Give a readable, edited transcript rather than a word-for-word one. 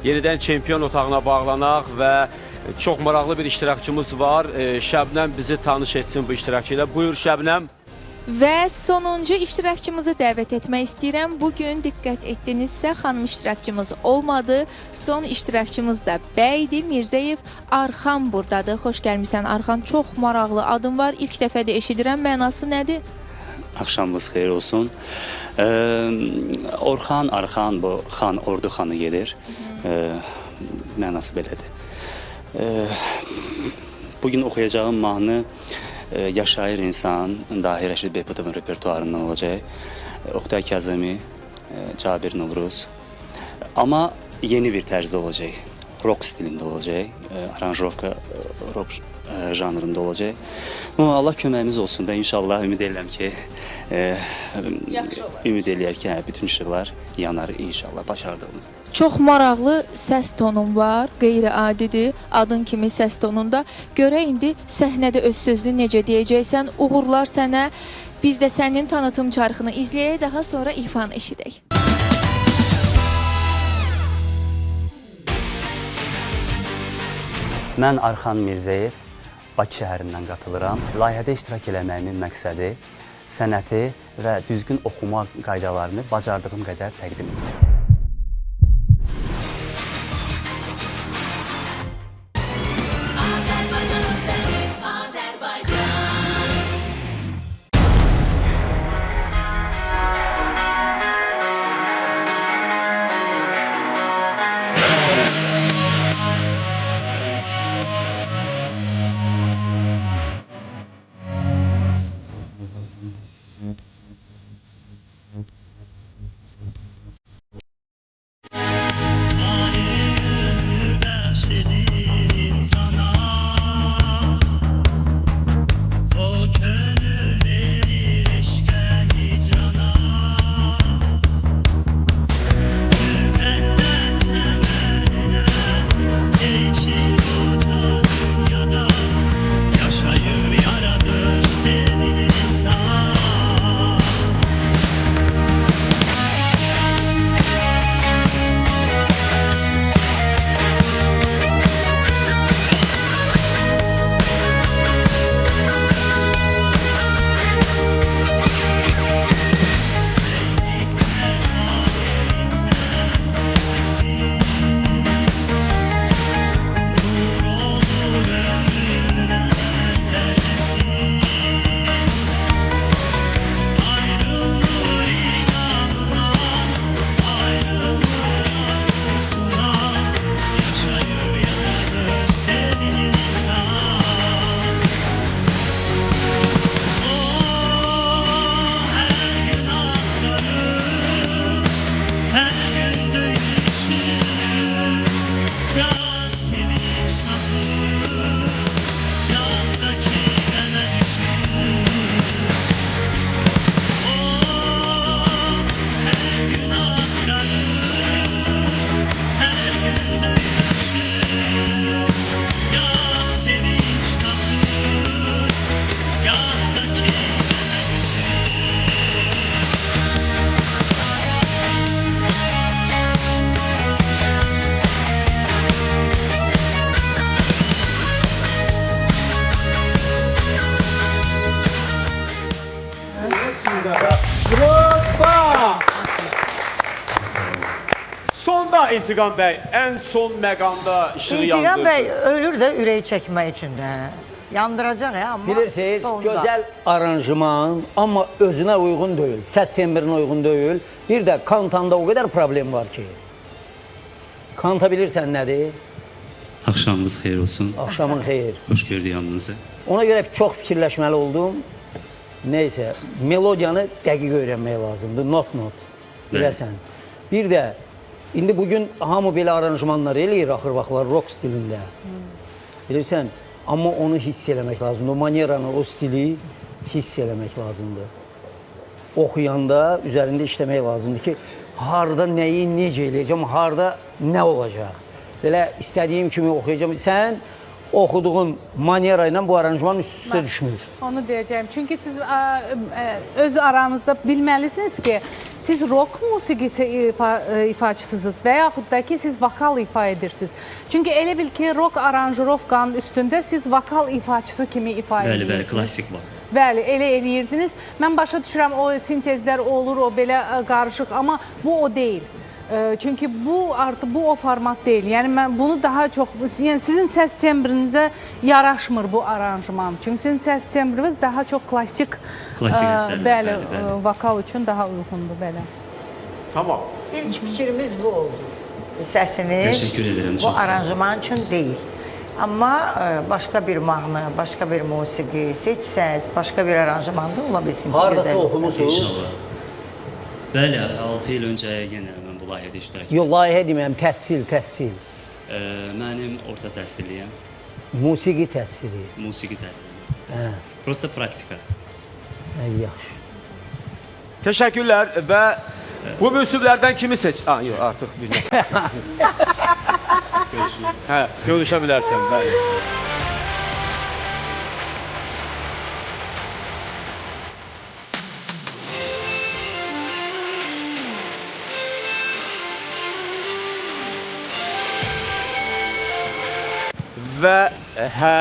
Yenidən çempion otağına bağlanaq və çox maraqlı bir iştirakçımız var. Şəbnəm bizi tanış etsin bu iştirakçı ilə. Buyur Şəbnəm. Və sonuncu iştirakçımızı dəvət etmək istəyirəm. Bugün diqqət etdinizsə, xanım iştirakçımız olmadı. Son iştirakçımız da bəydir, Mirzəyev Arxan buradadır. Xoş gəlmişsən Arxan. Çox maraqlı adım var. İlk dəfə də eşidirəm. Mənası nədir? Axşamınız xeyir olsun. Orxan, Arxan, bu xan, ordu xanı gedir. Mənası belədir. Bugün oxuyacağım mahnı yaşayır insan, Dahi Rəşid Behbudovun repertuarından olacaq. Oktay Kazemi, Cabir Novruz. Amma yeni bir tərzdə olacaq. Rock stilində olacaq. Aranjrovka rock janrında olacaq. Allah köməyimiz olsun da inşallah ümid edirəm ki, Yaxşı olar. Ümid eləyər ki, bütün işıqlar yanar inşallah başardığımız. Çox maraqlı səs tonun var, qeyri-adidir. Adın kimi səs tonunda. Görə indi səhnədə öz sözünü necə deyəcəksən, uğurlar sənə. Biz də sənin tanıtım çarxını izləyək, daha sonra ifanı eşidək. Mən Arxan Mirzəyev, Bakı şəhərindən qatılıram. Layihədə iştirak eləməyimin məqsədi sənəti və düzgün oxuma qaydalarını bacardığım qədər təqdim edir. Sonda İntiqam bəy, ən son məqamda işığı yandırdı. İntiqam bəy ölür də ürəyi çəkmək üçün də. Yandıracaq ya, amma Bilirsiniz, sonda. gözəl aranjman, amma özünə uyğun deyil, səs tembrinə uyğun deyil. Bir də kantanda o qədər problem var ki. Kanta bilirsən nədir? Axşamınız xeyir olsun. Axşamın xeyir. Xoş gördük yanınızı. Ona görə çox fikirləşməli oldum. Neysə, melodiyanı dəqiq öyrənmək lazımdır, not-not, biləsən. Bir də, indi bugün hamı belə aranjmanlar eləyir, axır vaxtlar rock stilində. Bilirsən, amma onu hiss eləmək lazımdır, o manieranı, o stili hiss eləmək lazımdır. Oxuyanda üzərində işləmək lazımdır ki, harada nəyi necə eləyəcəm, harada nə olacaq. Belə istədiyim kimi oxuyacağım. Sən oxuduğun maniera ilə bu aranjman üst-üstə düşmür. Onu deyəcəyim. Çünki siz öz aranızda bilməlisiniz ki, siz rock musiqisi ifaçısınız və yaxud da ki, siz vokal ifa edirsiniz. Çünki elə bil ki, rock aranjirovkanın üstündə siz vokal ifaçısı kimi ifa edirsiniz. Bəli, klassik vokal. Bəli, elə eləyirdiniz. Mən başa düşürəm, o sintezlər olur, o belə qarışıq, amma bu o deyil. Çünki bu artıq bu o format deyil. Yəni mən bunu daha çox, yəni sizin səs tembrinizə yaraşmır bu aranjman. Çünki sizin səs tembriniz daha çox klassik Əsərlər, bəli, vokal üçün daha uyğundur belə. Tamam. İlk fikrimiz bu oldu. Səsiniz Təşəkkür edirəm, bu çox sağ olun. aranjman üçün deyil. Amma başqa bir mahnı, başqa bir musiqi seçsəz, başqa bir aranjmanda ola bilsin ki, Hardasa gözəl. oxumusunuz? İnşallah. Bəli, 6 il öncə yenə mən bu layihədə iştirak etdim. Yox, layihə deməyəm, təhsil. Mənim orta təhsilliyəm, Musiqi təhsili. musiqi təhsili. Prosta praktika. Yaxşı. Təşəkkürlər və bu müsiblərdən kimi seç? Yox, artıq bilmirəm. Hə, görüşə bilərsən, bəli. Və hə